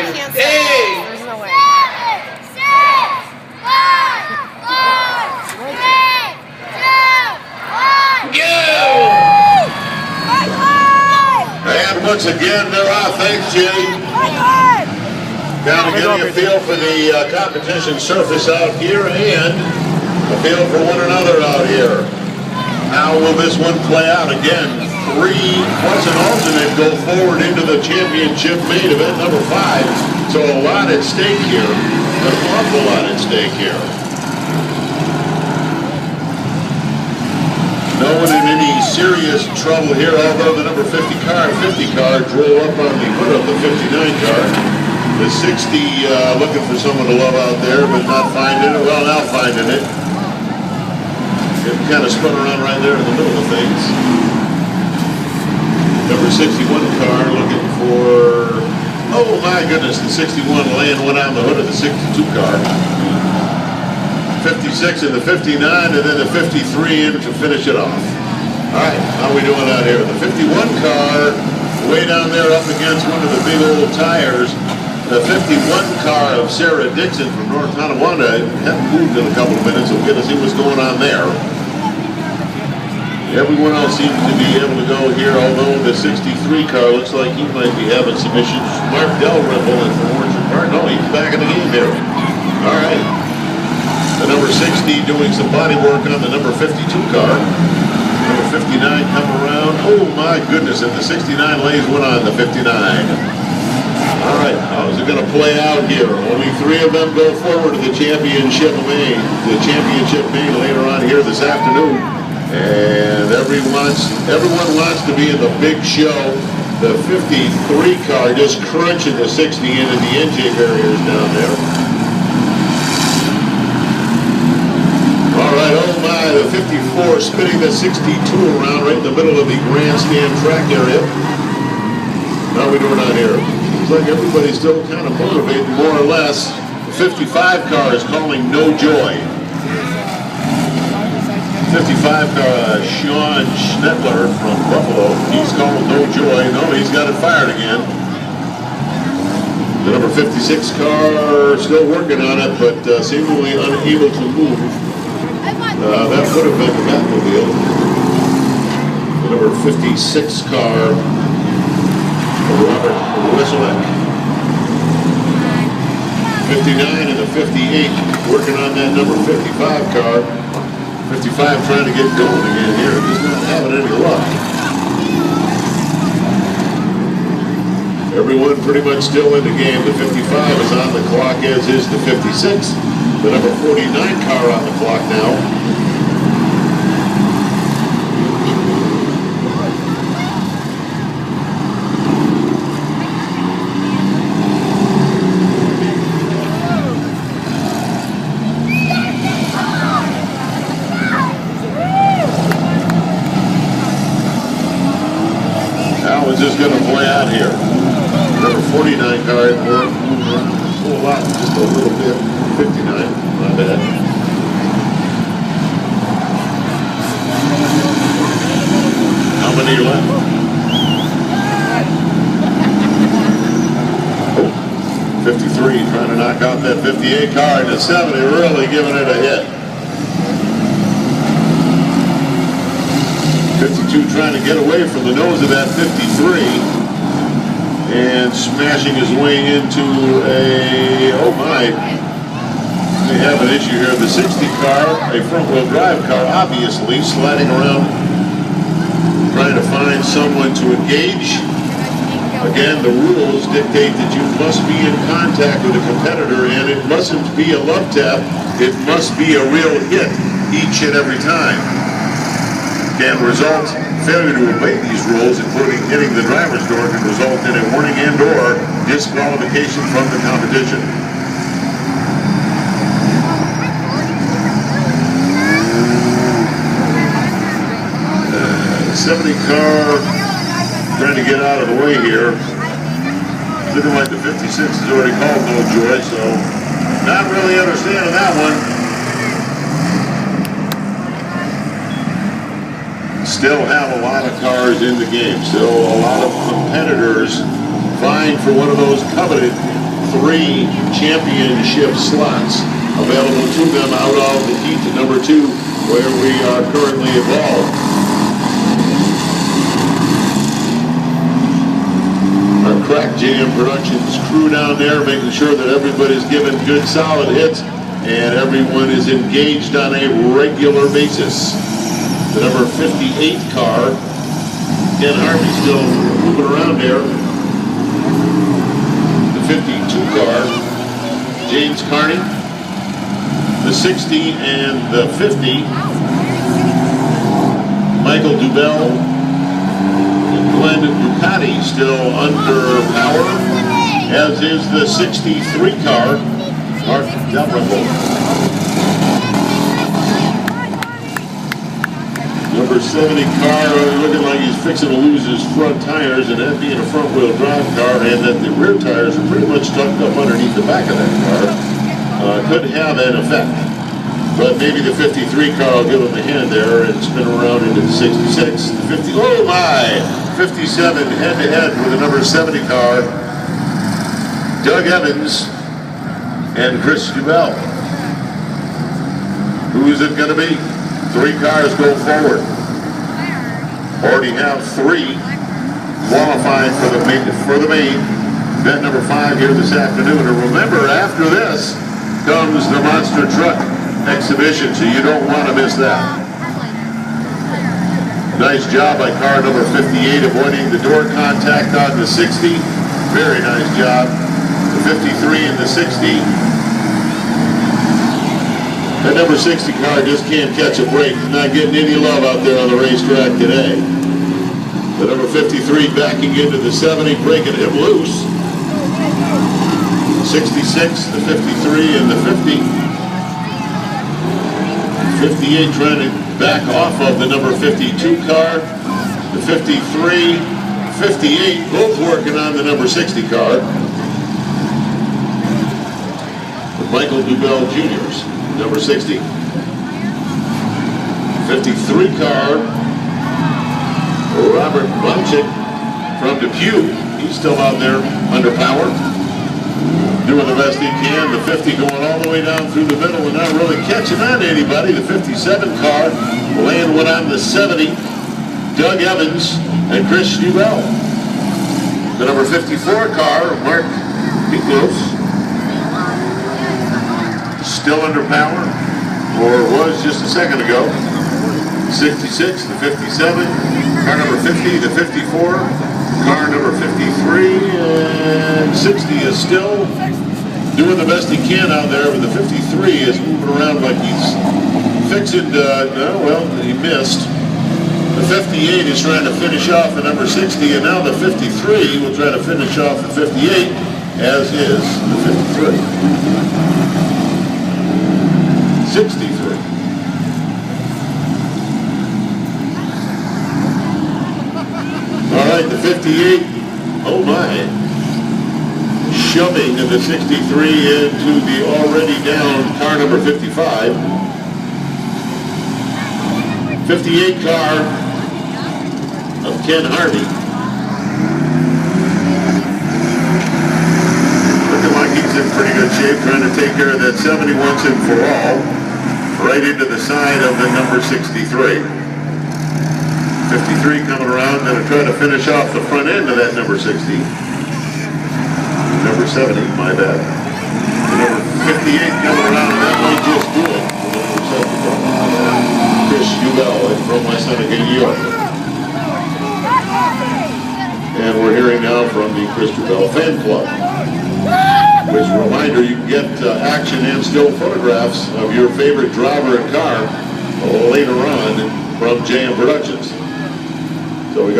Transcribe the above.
can't Hey! There's no way. 7, 6, 5, 4, 3, 2, 1. Go! And once again, they're off. Thanks, Jenny. Down to getting a feel for the competition surface out here and a feel for one another out here. How will this one play out? Again, 3 plus an alternate go forward into the championship main event number 5. So a lot at stake here. An awful lot at stake here. No one in any serious trouble here, although the number 50 car drove up on the hood of the 59 car. The 60 looking for someone to love out there, but not finding it. Well, now finding it. It kind of spun around right there in the middle of things. Number 61 car looking for, oh my goodness, the 61 laying one on the hood of the 62 car. 56 and the 59, and then the 53 in to finish it off. All right, how are we doing out here? The 51 car way down there up against one of the big old tires. The 51 car of Sarah Dixon from North Tonawanda hadn't moved in a couple of minutes, so we'll get to see what's going on there. Everyone else seems to be able to go here, although the 63 car looks like he might be having some issues. Mark Dalrymple and from Orchard Park. No, he's back in the game here. All right. The number 60 doing some body work on the number 52 car. Number 59 come around. Oh my goodness, and the 69 lays one on the 59. All right, how's it going to play out here? Only 3 of them go forward to the championship main. Later on here this afternoon. And everyone wants to be in the big show. The 53 car just crunching the 60 into the NJ barriers down there. All right, oh my, the 54 spinning the 62 around right in the middle of the grandstand track area. How are we doing out here? Like everybody's still kind of motivated, more or less. The 55 car is calling no joy. 55 car, Sean Schnettler from Buffalo, he's calling no joy. No, he's got it fired again. The number 56 car still working on it, but seemingly unable to move. That could have been the Batmobile. The number 56 car, Robert Wesselbeck. 59 and the 58 working on that number 55 car. 55 trying to get going again here, just not having any luck. Everyone pretty much still in the game. The 55 is on the clock, as is the 56. The number 49 car on the clock now. Is going to play out here. Number 49 car worked a whole lot, just a little bit. 59, not bad. How many are left? Oh, 53 trying to knock out that 58 car, and the 70 really giving it a hit. 52 trying to get away from the nose of that 53 and smashing his way into a, oh my, we have an issue here. The 60 car, a front wheel drive car, obviously sliding around trying to find someone to engage. Again, the rules dictate that you must be in contact with a competitor, and it mustn't be a love tap, it must be a real hit each and every time. Can result, failure to obey these rules, including hitting the driver's door, can result in a warning and/or disqualification from the competition. 70 car trying to get out of the way here. Looking like the 56 has already called no joy, so not really understanding that one. Still have a lot of cars in the game. Still a lot of competitors vying for one of those coveted 3 championship slots available to them out of the heat number 2, where we are currently involved. Our Crack Jam Productions crew down there making sure that everybody's giving good solid hits and everyone is engaged on a regular basis. The number 58 car, Ken Harvey still moving around there. The 52 car, James Carney. The 60 and the 50, Michael Dubell. Glenn Ducati still under power, as is the 63 car, Mark Delrico. Number 70 car looking like he's fixing to lose his front tires, and that being a front-wheel drive car, and that the rear tires are pretty much tucked up underneath the back of that car. Could have an effect, but maybe the 53 car will give him a hand there and spin around into the 66. The 50, oh my, 57 head-to-head with the number 70 car, Doug Evans and Chris Dubell. Who is it going to be? 3 cars go forward. Already have 3 qualifying for the main event number 5 here this afternoon. And remember, after this comes the monster truck exhibition, so you don't want to miss that. Nice job by car number 58 avoiding the door contact on the 60. Very nice job. The 53 and the 60. That number 60 car just can't catch a break. He's not getting any love out there on the racetrack today. The number 53 backing into the 70, breaking him loose. 66, the 53, and the 50. 58 trying to back off of the number 52 car. The 53, 58, both working on the number 60 car. The Michael Dubell Jr.'s, number 60. 53 car, Robert Blomchick from Depew. He's still out there under power, doing the best he can. The 50 going all the way down through the middle and not really catching on to anybody. The 57 car laying one on the 70, Doug Evans and Chris Dubell. The number 54 car, Mark Miklos, still under power, or was just a second ago. 66, the 57, car number 50, the 54, car number 53, and 60 is still doing the best he can out there, but the 53 is moving around like he's fixing to, well, he missed. The 58 is trying to finish off the number 60, and now the 53 will try to finish off the 58, as is the 53. 63. All right, the 58, oh my, shoving the 63 into the already down car number 55. 58 car of Ken Harvey. Looking like he's in pretty good shape, trying to take care of that 70 once and for all, right into the side of the number 63. 53 coming around, going to try to finish off the front end of that number 60. Number 70, my bad. The number 58 coming around, and that might just do it. Chris Dubell from my son again, New York. And we're hearing now from the Chris Dubell Fan Club. Which reminder, you can get action and still photographs of your favorite driver and car later on from JM Productions. So we got